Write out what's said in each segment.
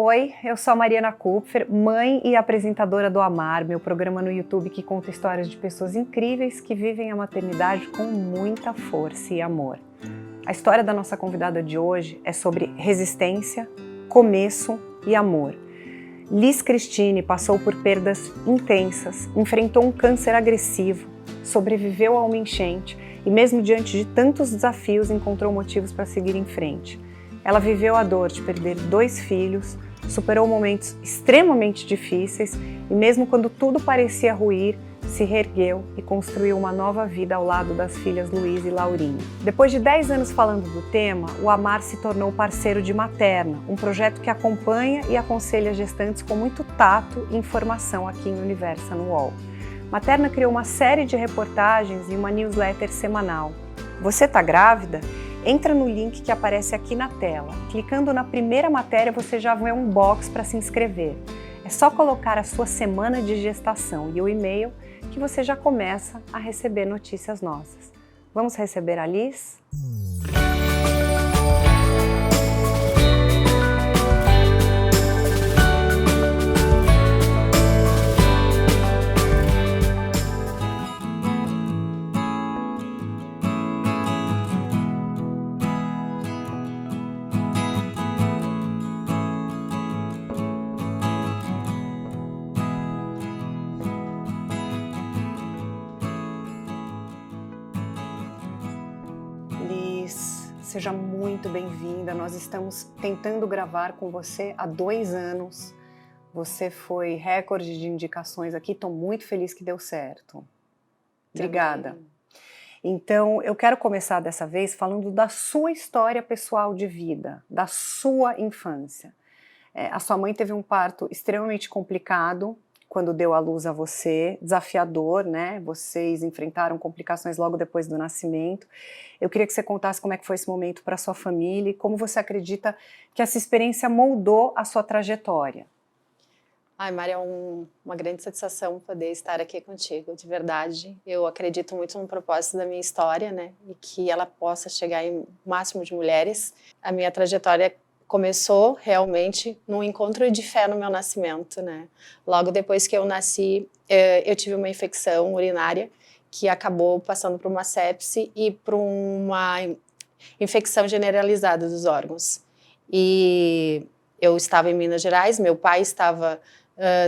Oi, eu sou a Mariana Kupfer, mãe e apresentadora do Amar, meu programa no YouTube que conta histórias de pessoas incríveis que vivem a maternidade com muita força e amor. A história da nossa convidada de hoje é sobre resistência, começo e amor. Liz Christine passou por perdas intensas, enfrentou um câncer agressivo, sobreviveu a uma enchente e mesmo diante de tantos desafios encontrou motivos para seguir em frente. Ela viveu a dor de perder 2 filhos, superou momentos extremamente difíceis e mesmo quando tudo parecia ruir, se reergueu e construiu uma nova vida ao lado das filhas Luiz e Laurinha. Depois de 10 anos falando do tema, o Amar se tornou parceiro de Materna, um projeto que acompanha e aconselha gestantes com muito tato e informação aqui em Universa no UOL. Materna criou uma série de reportagens e uma newsletter semanal. Você está grávida? Entra no link que aparece aqui na tela. Clicando na primeira matéria, você já vê um box para se inscrever. É só colocar a sua semana de gestação e o e-mail que você já começa a receber notícias nossas. Vamos receber a Liz? Seja muito bem-vinda, nós estamos tentando gravar com você há 2 anos, você foi recorde de indicações aqui, estou muito feliz que deu certo. Obrigada. Também. Então, eu quero começar dessa vez falando da sua história pessoal de vida, da sua infância. A sua mãe teve um parto extremamente complicado, quando deu à luz a você, desafiador, né? Vocês enfrentaram complicações logo depois do nascimento. Eu queria que você contasse como é que foi esse momento para a sua família e como você acredita que essa experiência moldou a sua trajetória. Ai, Maria, é uma grande satisfação poder estar aqui contigo, de verdade. Eu acredito muito no propósito da minha história, né? E que ela possa chegar em máximo de mulheres. A minha trajetória começou realmente num encontro de fé no meu nascimento, né? Logo depois que eu nasci, eu tive uma infecção urinária que acabou passando por uma sepse e por uma infecção generalizada dos órgãos. E eu estava em Minas Gerais, meu pai estava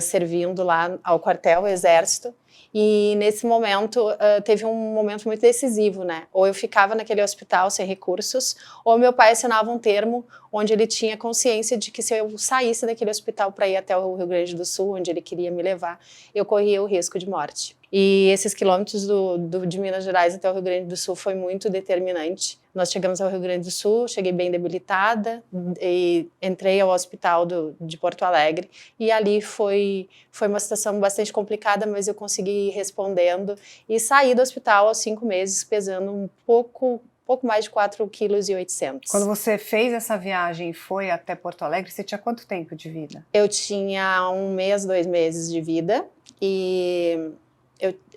servindo lá ao quartel, ao exército, e nesse momento teve um momento muito decisivo, né? Ou eu ficava naquele hospital sem recursos, ou meu pai assinava um termo onde ele tinha consciência de que se eu saísse daquele hospital para ir até o Rio Grande do Sul, onde ele queria me levar, eu corria o risco de morte. E esses quilômetros de Minas Gerais até o Rio Grande do Sul foi muito determinante. Nós chegamos ao Rio Grande do Sul, cheguei bem debilitada e entrei ao hospital de Porto Alegre e ali foi uma situação bastante complicada, mas eu consegui ir respondendo e saí do hospital aos 5 meses pesando um pouco mais de 4,8 kg. Quando você fez essa viagem e foi até Porto Alegre, você tinha quanto tempo de vida? Eu tinha 1 mês, 2 meses de vida e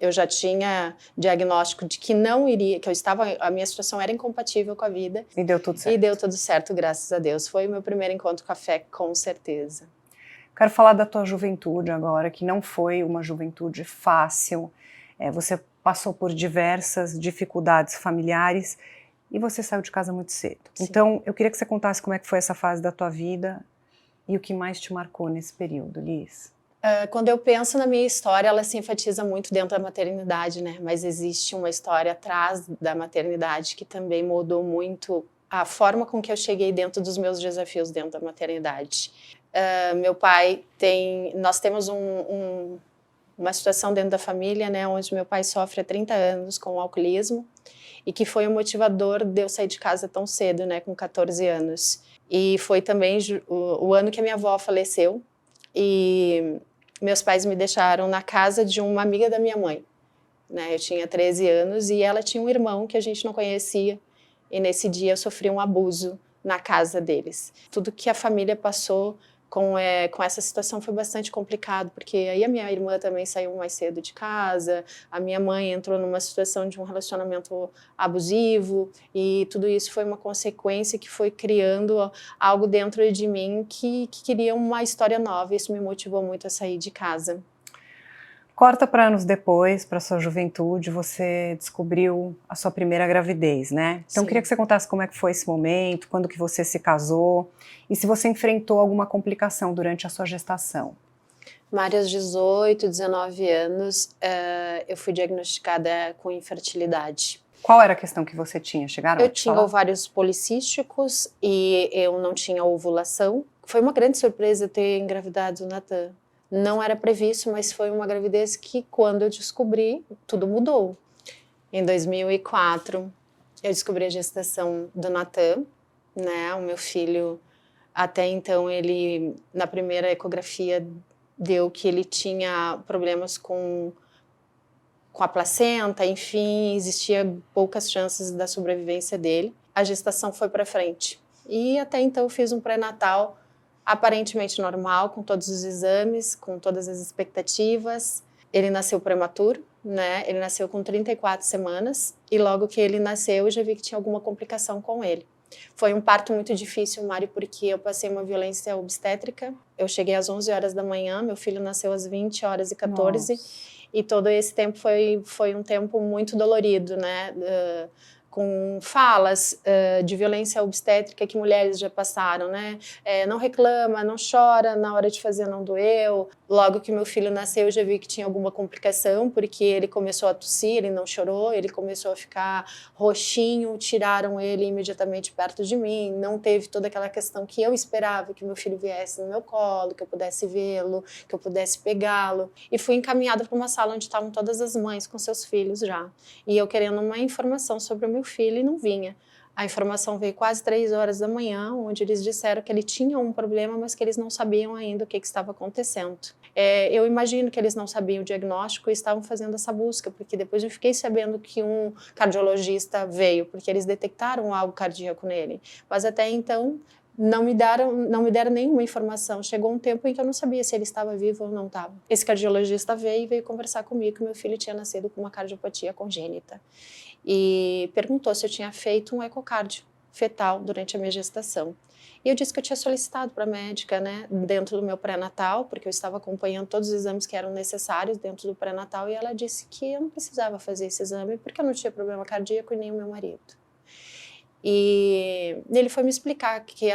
eu já tinha diagnóstico de que não iria, que a minha situação era incompatível com a vida. E deu tudo certo? E deu tudo certo, graças a Deus. Foi o meu primeiro encontro com a fé, com certeza. Quero falar da tua juventude agora, que não foi uma juventude fácil. Você passou por diversas dificuldades familiares e você saiu de casa muito cedo. Sim. Então, eu queria que você contasse como é que foi essa fase da tua vida e o que mais te marcou nesse período, Liz. Quando eu penso na minha história, ela se enfatiza muito dentro da maternidade, né? Mas existe uma história atrás da maternidade que também mudou muito a forma com que eu cheguei dentro dos meus desafios dentro da maternidade. Meu pai nós temos uma situação dentro da família, né? Onde meu pai sofre há 30 anos com o alcoolismo e que foi o motivador de eu sair de casa tão cedo, né? Com 14 anos. E foi também o ano que a minha avó faleceu e meus pais me deixaram na casa de uma amiga da minha mãe, né? Eu tinha 13 anos e ela tinha um irmão que a gente não conhecia. E nesse dia eu sofri um abuso na casa deles. Tudo que a família passou com essa situação foi bastante complicado, porque aí a minha irmã também saiu mais cedo de casa, a minha mãe entrou numa situação de um relacionamento abusivo, e tudo isso foi uma consequência que foi criando algo dentro de mim que queria uma história nova, e isso me motivou muito a sair de casa. Corta para anos depois, para sua juventude, você descobriu a sua primeira gravidez, né? Então, Sim. queria que você contasse como é que foi esse momento, quando que você se casou e se você enfrentou alguma complicação durante a sua gestação. Mari, aos 18, 19 anos, eu fui diagnosticada com infertilidade. Qual era a questão que você tinha? Chegaram a Eu te tinha falar? ovários policísticos e eu não tinha ovulação. Foi uma grande surpresa ter engravidado o Natan. Não era previsto, mas foi uma gravidez que, quando eu descobri, tudo mudou. Em 2004, eu descobri a gestação do Natan, né? O meu filho, até então, ele, na primeira ecografia, deu que ele tinha problemas com a placenta, enfim, existia poucas chances da sobrevivência dele. A gestação foi para frente. E até então eu fiz um pré-natal aparentemente normal, com todos os exames, com todas as expectativas. Ele nasceu prematuro, né? Ele nasceu com 34 semanas e logo que ele nasceu eu já vi que tinha alguma complicação com ele. Foi um parto muito difícil, Mari, porque eu passei uma violência obstétrica. Eu cheguei às 11 horas da manhã, meu filho nasceu às 20 horas e 14. Nossa. E todo esse tempo foi um tempo muito dolorido, né? Com falas de violência obstétrica que mulheres já passaram, né? Não reclama, não chora, na hora de fazer não doeu. Logo que meu filho nasceu, eu já vi que tinha alguma complicação, porque ele começou a tossir, ele não chorou, ele começou a ficar roxinho, tiraram ele imediatamente perto de mim, não teve toda aquela questão que eu esperava, que meu filho viesse no meu colo, que eu pudesse vê-lo, que eu pudesse pegá-lo. E fui encaminhada para uma sala onde estavam todas as mães com seus filhos já. E eu querendo uma informação sobre o meu filho e não vinha. A informação veio quase 3 horas da manhã, onde eles disseram que ele tinha um problema, mas que eles não sabiam ainda o que estava acontecendo. Eu imagino que eles não sabiam o diagnóstico e estavam fazendo essa busca, porque depois eu fiquei sabendo que um cardiologista veio, porque eles detectaram algo cardíaco nele. Mas até então não me deram nenhuma informação. Chegou um tempo em que eu não sabia se ele estava vivo ou não estava. Esse cardiologista veio conversar comigo que meu filho tinha nascido com uma cardiopatia congênita e perguntou se eu tinha feito um ecocardio fetal durante a minha gestação. E eu disse que eu tinha solicitado para a médica, né, dentro do meu pré-natal, porque eu estava acompanhando todos os exames que eram necessários dentro do pré-natal, e ela disse que eu não precisava fazer esse exame porque eu não tinha problema cardíaco e nem o meu marido. E ele foi me explicar que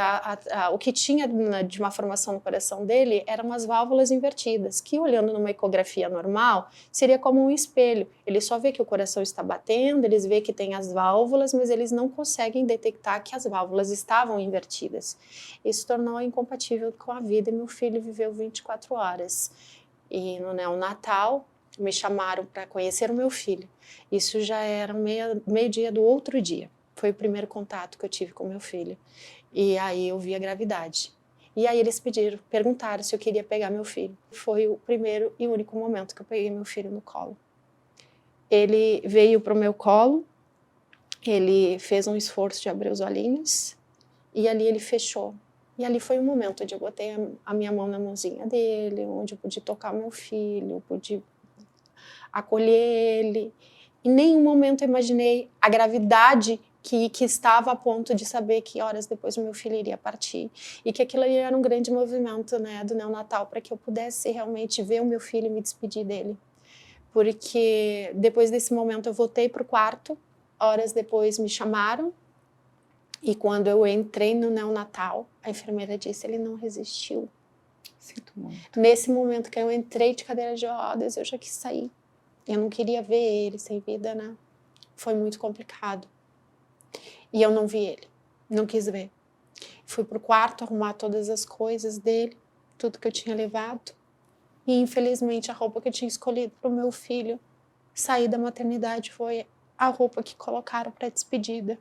o que tinha de uma formação no coração dele eram as válvulas invertidas, que olhando numa ecografia normal, seria como um espelho. Ele só vê que o coração está batendo, eles vê que tem as válvulas, mas eles não conseguem detectar que as válvulas estavam invertidas. Isso tornou incompatível com a vida e meu filho viveu 24 horas. E no neonatal, me chamaram para conhecer o meu filho. Isso já era meio-dia do outro dia. Foi o primeiro contato que eu tive com meu filho. E aí eu vi a gravidade. E aí eles perguntaram se eu queria pegar meu filho. Foi o primeiro e único momento que eu peguei meu filho no colo. Ele veio para o meu colo, ele fez um esforço de abrir os olhinhos e ali ele fechou. E ali foi o momento onde eu botei a minha mão na mãozinha dele, onde eu pude tocar meu filho, pude acolher ele. Em nenhum momento eu imaginei a gravidade que estava a ponto de saber que horas depois o meu filho iria partir. E que aquilo ali era um grande movimento, né, do neonatal, para que eu pudesse realmente ver o meu filho e me despedir dele. Porque depois desse momento eu voltei para o quarto, horas depois me chamaram, e quando eu entrei no neonatal, a enfermeira disse, ele não resistiu. Sinto muito. Nesse momento que eu entrei de cadeira de rodas, eu já quis sair. Eu não queria ver ele sem vida, né? Foi muito complicado. E eu não vi ele, não quis ver. Fui pro quarto arrumar todas as coisas dele, tudo que eu tinha levado. E infelizmente a roupa que eu tinha escolhido pro meu filho sair da maternidade foi a roupa que colocaram para despedida.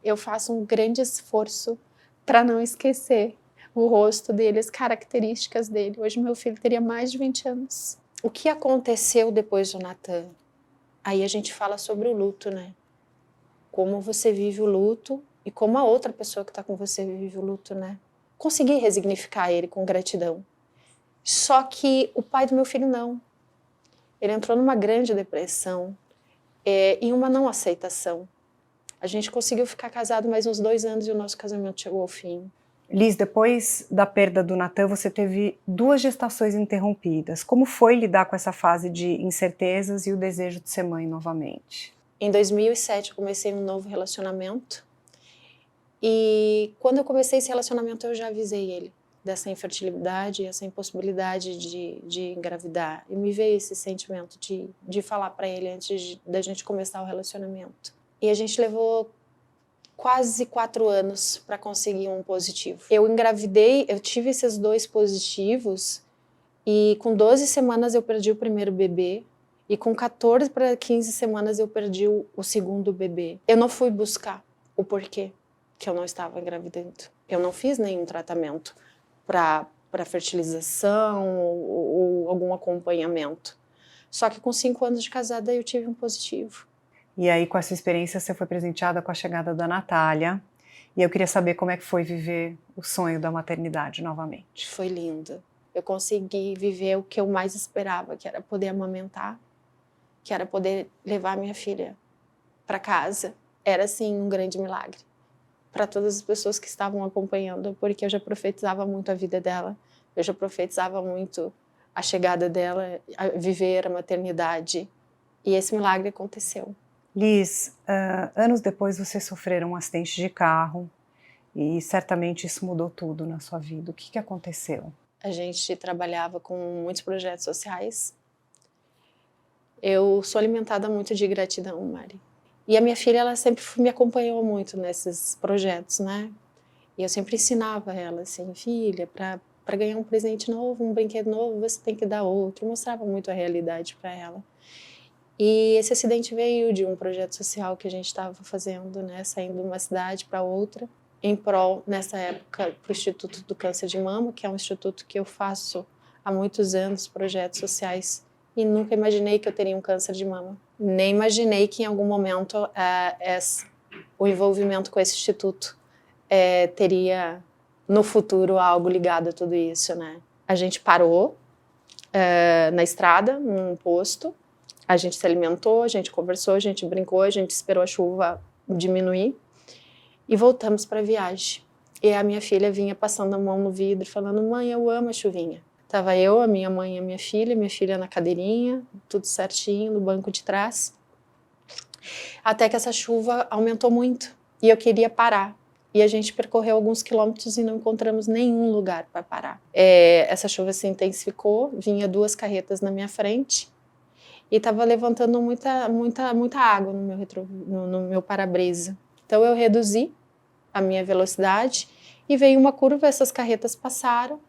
Eu faço um grande esforço para não esquecer o rosto dele, as características dele. Hoje meu filho teria mais de 20 anos. O que aconteceu depois do Natan? Aí a gente fala sobre o luto, né? Como você vive o luto e como a outra pessoa que está com você vive o luto, né? consegui resignificar ele com gratidão. Só que o pai do meu filho não. Ele entrou numa grande depressão e uma não aceitação. A gente conseguiu ficar casado mais uns 2 anos e o nosso casamento chegou ao fim. Liz, depois da perda do Natan, você teve 2 gestações interrompidas. Como foi lidar com essa fase de incertezas e o desejo de ser mãe novamente? Em 2007 eu comecei um novo relacionamento e quando eu comecei esse relacionamento eu já avisei ele dessa infertilidade, essa impossibilidade de engravidar. E me veio esse sentimento de falar para ele antes da gente começar o relacionamento. E a gente levou quase 4 anos para conseguir um positivo. Eu engravidei, eu tive esses 2 positivos e com 12 semanas eu perdi o primeiro bebê e com 14 para 15 semanas eu perdi o segundo bebê. Eu não fui buscar o porquê que eu não estava engravidando. Eu não fiz nenhum tratamento para fertilização ou algum acompanhamento. Só que com 5 anos de casada eu tive um positivo. E aí, com essa experiência, você foi presenteada com a chegada da Natália. E eu queria saber como é que foi viver o sonho da maternidade novamente. Foi lindo. Eu consegui viver o que eu mais esperava, que era poder amamentar, que era poder levar minha filha para casa. Era, assim, um grande milagre para todas as pessoas que estavam acompanhando, porque eu já profetizava muito a vida dela, eu já profetizava muito a chegada dela, a viver a maternidade. E esse milagre aconteceu. Liz, anos depois você sofreu um acidente de carro e certamente isso mudou tudo na sua vida. O que aconteceu? A gente trabalhava com muitos projetos sociais. Eu sou alimentada muito de gratidão, Mari. E a minha filha, ela sempre me acompanhou muito nesses projetos, né? E eu sempre ensinava ela assim, filha, para ganhar um presente novo, um brinquedo novo, você tem que dar outro. Eu mostrava muito a realidade para ela. E esse acidente veio de um projeto social que a gente estava fazendo, né, saindo de uma cidade para outra, em prol, nessa época, para o Instituto do Câncer de Mama, que é um instituto que eu faço há muitos anos, projetos sociais, e nunca imaginei que eu teria um câncer de mama. Nem imaginei que em algum momento o envolvimento com esse instituto teria, no futuro, algo ligado a tudo isso, né? A gente parou na estrada, num posto. A gente se alimentou, a gente conversou, a gente brincou, a gente esperou a chuva diminuir e voltamos para a viagem. E a minha filha vinha passando a mão no vidro, falando, mãe, eu amo a chuvinha. Tava eu, a minha mãe e a minha filha na cadeirinha, tudo certinho, no banco de trás. Até que essa chuva aumentou muito e eu queria parar. E a gente percorreu alguns quilômetros e não encontramos nenhum lugar para parar. Essa chuva se intensificou, vinha 2 carretas na minha frente, e estava levantando muita água no meu para-brisa. Então eu reduzi a minha velocidade e veio uma curva, essas carretas passaram.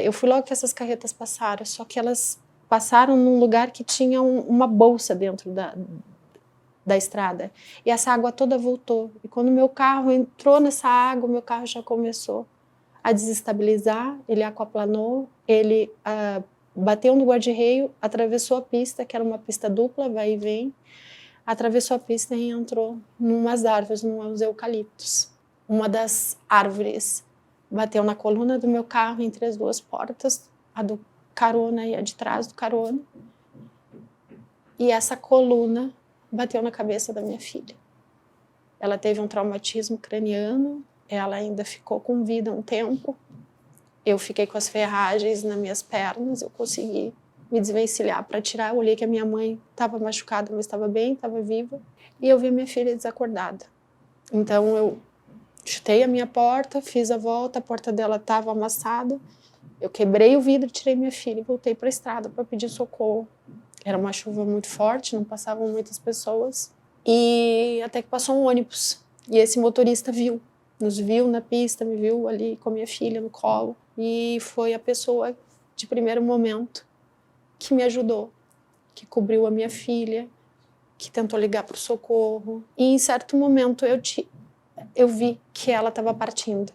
Eu fui logo que essas carretas passaram, só que elas passaram num lugar que tinha uma bolsa dentro da estrada. E essa água toda voltou. E quando o meu carro entrou nessa água, o meu carro já começou a desestabilizar, ele aquaplanou, ele bateu no guarda-reio, atravessou a pista, que era uma pista dupla, vai e vem, atravessou a pista e entrou numas árvores, nos eucaliptos. Uma das árvores bateu na coluna do meu carro, entre as 2 portas, a do carona e a de trás do carona. E essa coluna bateu na cabeça da minha filha. Ela teve um traumatismo craniano, ela ainda ficou com vida um tempo. Eu fiquei com as ferragens nas minhas pernas, eu consegui me desvencilhar para tirar. Eu olhei que a minha mãe estava machucada, mas estava bem, estava viva. E eu vi a minha filha desacordada. Então eu chutei a minha porta, fiz a volta, a porta dela estava amassada. Eu quebrei o vidro, tirei minha filha e voltei para a estrada para pedir socorro. Era uma chuva muito forte, não passavam muitas pessoas. E até que passou um ônibus. E esse motorista nos viu na pista, me viu ali com a minha filha no colo. E foi a pessoa, de primeiro momento, que me ajudou, que cobriu a minha filha, que tentou ligar para o socorro. E em certo momento eu vi que ela estava partindo.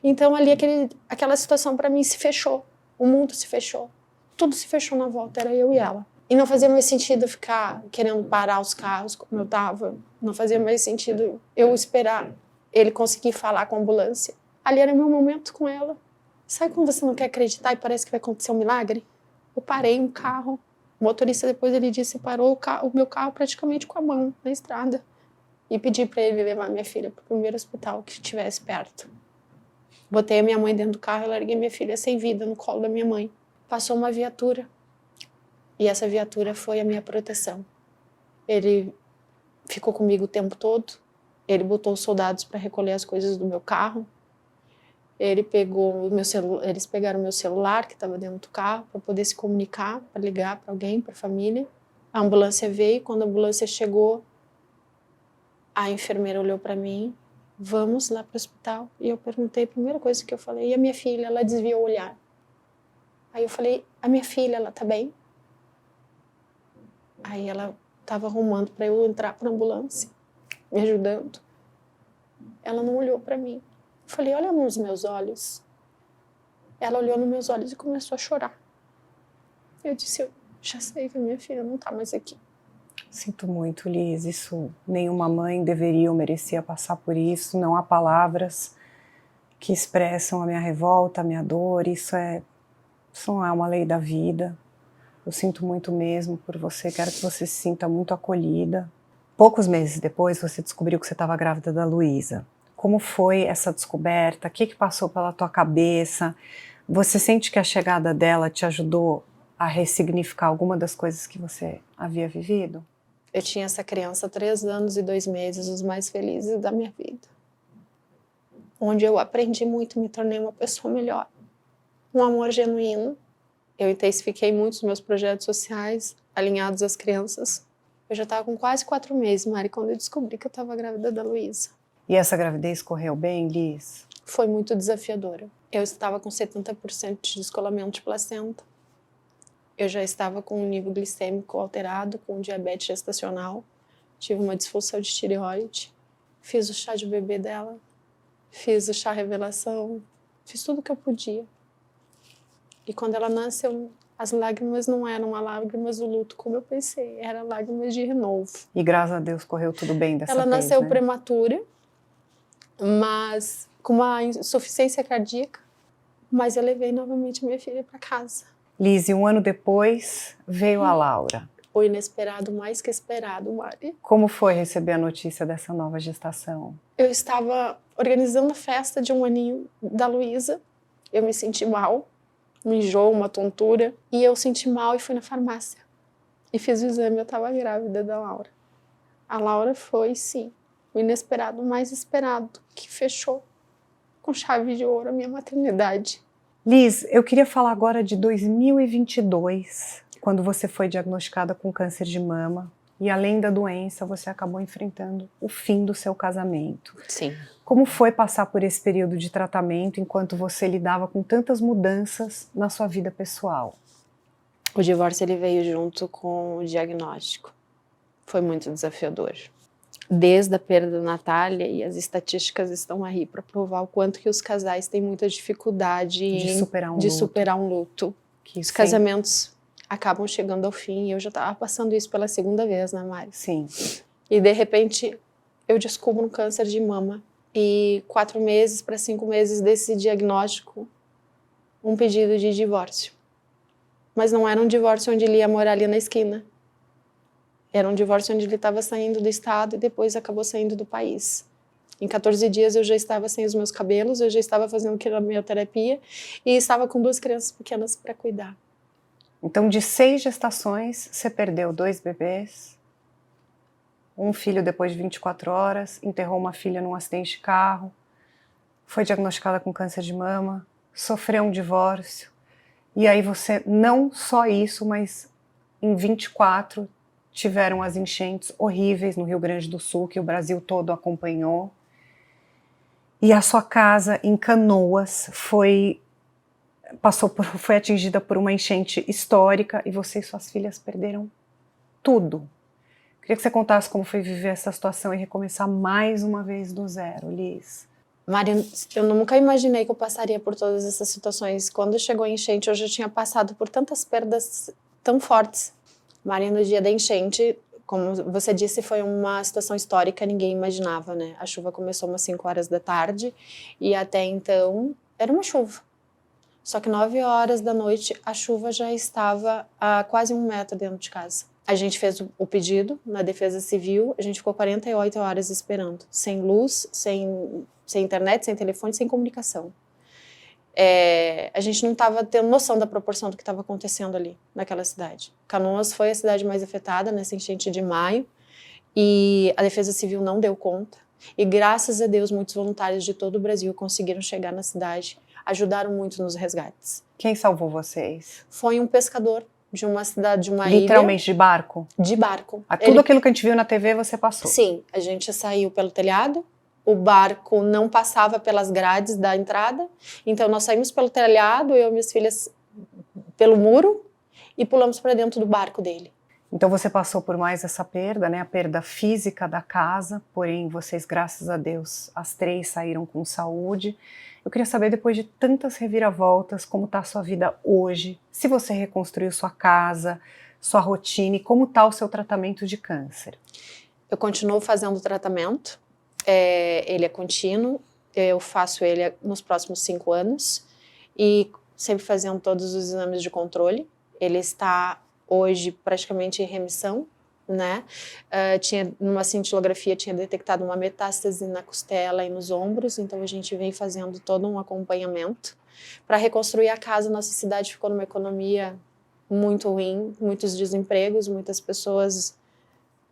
Então ali aquela situação para mim se fechou, o mundo se fechou, tudo se fechou na volta, era eu e ela. E não fazia mais sentido ficar querendo parar os carros como eu estava, não fazia mais sentido eu esperar ele conseguir falar com a ambulância. Ali era meu momento com ela. Sabe quando você não quer acreditar e parece que vai acontecer um milagre? Eu parei um carro. O motorista depois ele disse, parou o meu carro praticamente com a mão na estrada. E pedi para ele levar minha filha para o primeiro hospital que estivesse perto. Botei a minha mãe dentro do carro e larguei minha filha sem vida no colo da minha mãe. Passou uma viatura. E essa viatura foi a minha proteção. Ele ficou comigo o tempo todo. Ele botou os soldados para recolher as coisas do meu carro. Ele pegou o meu eles pegaram o meu celular, que estava dentro do carro, para poder se comunicar, para ligar para alguém, para a família. A ambulância veio. Quando a ambulância chegou, a enfermeira olhou para mim. Vamos lá para o hospital. E eu perguntei, a primeira coisa que eu falei, e a minha filha? Ela desviou o olhar. Aí eu falei, a minha filha, ela tá bem? Aí ela estava arrumando para eu entrar para a ambulância, me ajudando. Ela não olhou para mim. Eu falei, olha nos meus olhos. Ela olhou nos meus olhos e começou a chorar. Eu disse, eu já sei que a minha filha não tá mais aqui. Sinto muito, Liz. Isso, nenhuma mãe deveria ou merecia passar por isso. Não há palavras que expressam a minha revolta, a minha dor. Isso não é uma lei da vida. Eu sinto muito mesmo por você. Quero que você se sinta muito acolhida. Poucos meses depois, você descobriu que você estava grávida da Luísa. Como foi essa descoberta? O que passou pela tua cabeça? Você sente que a chegada dela te ajudou a ressignificar alguma das coisas que você havia vivido? Eu tinha essa criança há 3 anos e 2 meses, os mais felizes da minha vida. Onde eu aprendi muito, me tornei uma pessoa melhor. Um amor genuíno. Eu intensifiquei muito os meus projetos sociais, alinhados às crianças. Eu já estava com quase 4 meses, Mari, quando eu descobri que eu estava grávida da Luísa. E essa gravidez correu bem, Liz? Foi muito desafiadora. Eu estava com 70% de descolamento de placenta. Eu já estava com um nível glicêmico alterado, com diabetes gestacional. Tive uma disfunção de tireoide. Fiz o chá de bebê dela. Fiz o chá revelação. Fiz tudo o que eu podia. E quando ela nasceu, as lágrimas não eram lágrimas do luto, como eu pensei. Eram lágrimas de renovo. E graças a Deus correu tudo bem dessa vez, Ela nasceu né? prematura, mas com uma insuficiência cardíaca. Mas eu levei novamente minha filha para casa. Liz, e 1 ano depois veio a Laura. O inesperado, mais que esperado, Mari. Como foi receber a notícia dessa nova gestação? Eu estava organizando a festa de 1 aninho da Luísa. Eu me senti mal, um enjoo, uma tontura. E eu senti mal e fui na farmácia. E fiz o exame, eu estava grávida da Laura. A Laura foi, sim, o inesperado, mais esperado, que fechou com chave de ouro a minha maternidade. Liz, eu queria falar agora de 2022, quando você foi diagnosticada com câncer de mama e além da doença, você acabou enfrentando o fim do seu casamento. Sim. Como foi passar por esse período de tratamento enquanto você lidava com tantas mudanças na sua vida pessoal? O divórcio ele veio junto com o diagnóstico. Foi muito desafiador. Desde a perda da Natália, e as estatísticas estão aí para provar o quanto que os casais têm muita dificuldade De superar um luto. Que Os casamentos acabam chegando ao fim, e eu já estava passando isso pela 2ª vez, né, Mari? Sim. E de repente eu descubro um câncer de mama. E 4 meses para 5 meses desse diagnóstico, um pedido de divórcio. Mas não era um divórcio onde ele ia morar ali na esquina. Era um divórcio onde ele estava saindo do estado e depois acabou saindo do país. Em 14 dias eu já estava sem os meus cabelos, eu já estava fazendo quimioterapia e estava com 2 crianças pequenas para cuidar. Então, de 6 gestações, você perdeu 2 bebês, um filho depois de 24 horas, enterrou uma filha num acidente de carro, foi diagnosticada com câncer de mama, sofreu um divórcio. E aí você, não só isso, mas em 24 tiveram as enchentes horríveis no Rio Grande do Sul, que o Brasil todo acompanhou. E a sua casa em Canoas foi atingida por uma enchente histórica e você e suas filhas perderam tudo. Queria que você contasse como foi viver essa situação e recomeçar mais uma vez do zero, Liz. Mari, eu nunca imaginei que eu passaria por todas essas situações. Quando chegou a enchente, eu já tinha passado por tantas perdas tão fortes. Mari, no dia da enchente, Como você disse, foi uma situação histórica, ninguém imaginava, né? A chuva começou umas 5 horas da tarde e até então era uma chuva. Só que 9 horas da noite a chuva já estava a quase 1 metro dentro de casa. A gente fez o pedido na Defesa Civil, a gente ficou 48 horas esperando, sem luz, sem internet, sem telefone, sem comunicação. A gente não estava tendo noção da proporção do que estava acontecendo ali, naquela cidade. Canoas foi a cidade mais afetada nessa enchente de maio e a Defesa Civil não deu conta. E graças a Deus, muitos voluntários de todo o Brasil conseguiram chegar na cidade, ajudaram muito nos resgates. Quem salvou vocês? Foi um pescador de uma cidade, de uma Literalmente ilha. De barco? De barco. Tudo aquilo que a gente viu na TV você passou? Sim, a gente saiu pelo telhado. O barco não passava pelas grades da entrada, então nós saímos pelo telhado, eu e minhas filhas pelo muro e pulamos para dentro do barco dele. Então você passou por mais essa perda, né? A perda física da casa, porém vocês, graças a Deus, as 3 saíram com saúde. Eu queria saber, depois de tantas reviravoltas, como está a sua vida hoje, se você reconstruiu sua casa, sua rotina e como está o seu tratamento de câncer. Eu continuo fazendo o tratamento. Ele é contínuo, eu faço ele nos próximos 5 anos e sempre fazendo todos os exames de controle. Ele está hoje praticamente em remissão, né? Numa cintilografia tinha detectado uma metástase na costela e nos ombros, então a gente vem fazendo todo um acompanhamento. Para reconstruir a casa, nossa cidade ficou numa economia muito ruim, muitos desempregos, muitas pessoas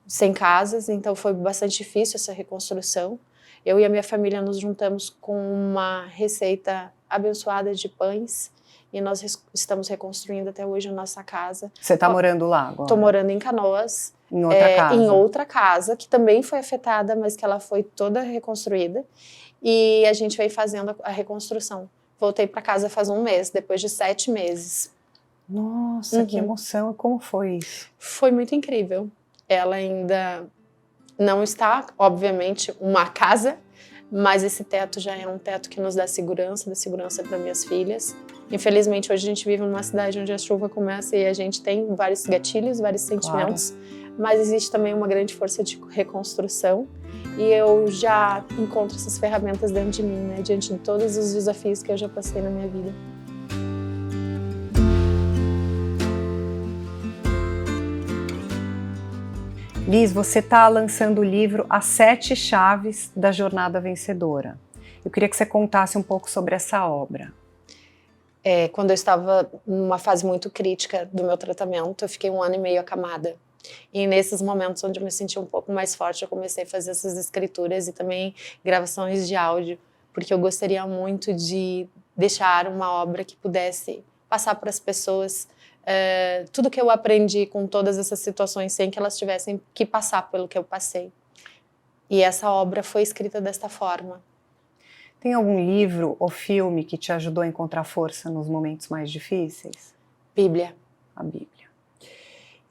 sem casas, então foi bastante difícil essa reconstrução. Eu e a minha família nos juntamos com uma receita abençoada de pães e nós estamos reconstruindo até hoje a nossa casa. Você está morando lá agora? Estou morando em Canoas. Em outra casa? Em outra casa, que também foi afetada, mas que ela foi toda reconstruída. E a gente veio fazendo a reconstrução. Voltei para casa faz 1 mês, depois de 7 meses. Nossa, que emoção! E como foi isso? Foi muito incrível. Ela ainda não está, obviamente, uma casa, mas esse teto já é um teto que nos dá segurança para minhas filhas. Infelizmente, hoje a gente vive numa cidade onde a chuva começa e a gente tem vários gatilhos, vários sentimentos, mas existe também uma grande força de reconstrução e eu já encontro essas ferramentas dentro de mim, né, diante de todos os desafios que eu já passei na minha vida. Liz, você está lançando o livro As 7 Chaves da Jornada Vencedora. Eu queria que você contasse um pouco sobre essa obra. Quando eu estava numa fase muito crítica do meu tratamento, eu fiquei 1 ano e meio acamada. E nesses momentos onde eu me senti um pouco mais forte, eu comecei a fazer essas escrituras e também gravações de áudio, porque eu gostaria muito de deixar uma obra que pudesse passar para as pessoas tudo que eu aprendi com todas essas situações sem que elas tivessem que passar pelo que eu passei. E essa obra foi escrita desta forma. Tem algum livro ou filme que te ajudou a encontrar força nos momentos mais difíceis? Bíblia. A Bíblia.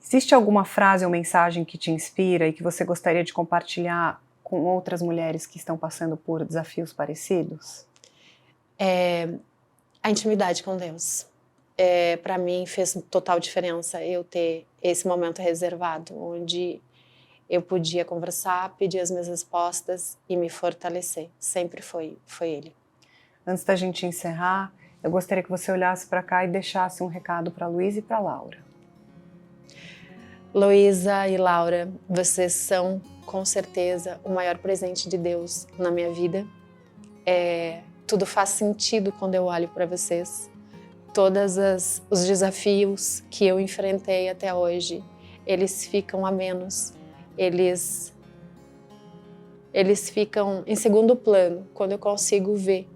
Existe alguma frase ou mensagem que te inspira e que você gostaria de compartilhar com outras mulheres que estão passando por desafios parecidos? A intimidade com Deus. Para mim fez total diferença eu ter esse momento reservado, onde eu podia conversar, pedir as minhas respostas e me fortalecer. Sempre foi ele. Antes da gente encerrar, eu gostaria que você olhasse para cá e deixasse um recado para a Luísa e para a Laura. Luísa e Laura, vocês são, com certeza, o maior presente de Deus na minha vida. Tudo faz sentido quando eu olho para vocês. Todos os desafios que eu enfrentei até hoje, eles ficam a menos. Eles ficam em segundo plano quando eu consigo ver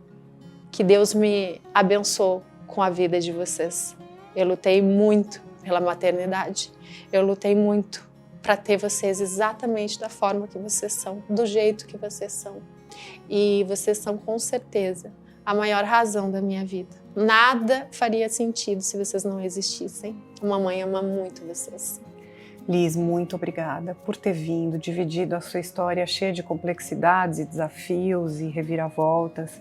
que Deus me abençoou com a vida de vocês. Eu lutei muito pela maternidade. Eu lutei muito para ter vocês exatamente da forma que vocês são, do jeito que vocês são. E vocês são, com certeza, a maior razão da minha vida. Nada faria sentido se vocês não existissem. A mamãe ama muito vocês. Liz, muito obrigada por ter vindo, dividido a sua história cheia de complexidades e desafios e reviravoltas.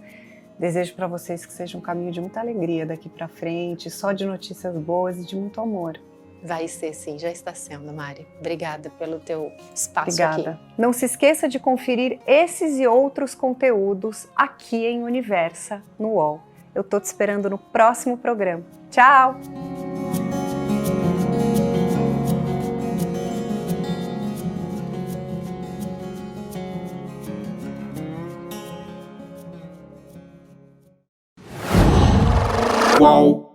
Desejo para vocês que seja um caminho de muita alegria daqui para frente, só de notícias boas e de muito amor. Vai ser sim, já está sendo, Mari. Obrigada pelo teu espaço Obrigada. aqui. Não se esqueça de conferir esses e outros conteúdos aqui em Universa, no UOL. Eu tô te esperando no próximo programa. Tchau! UOL.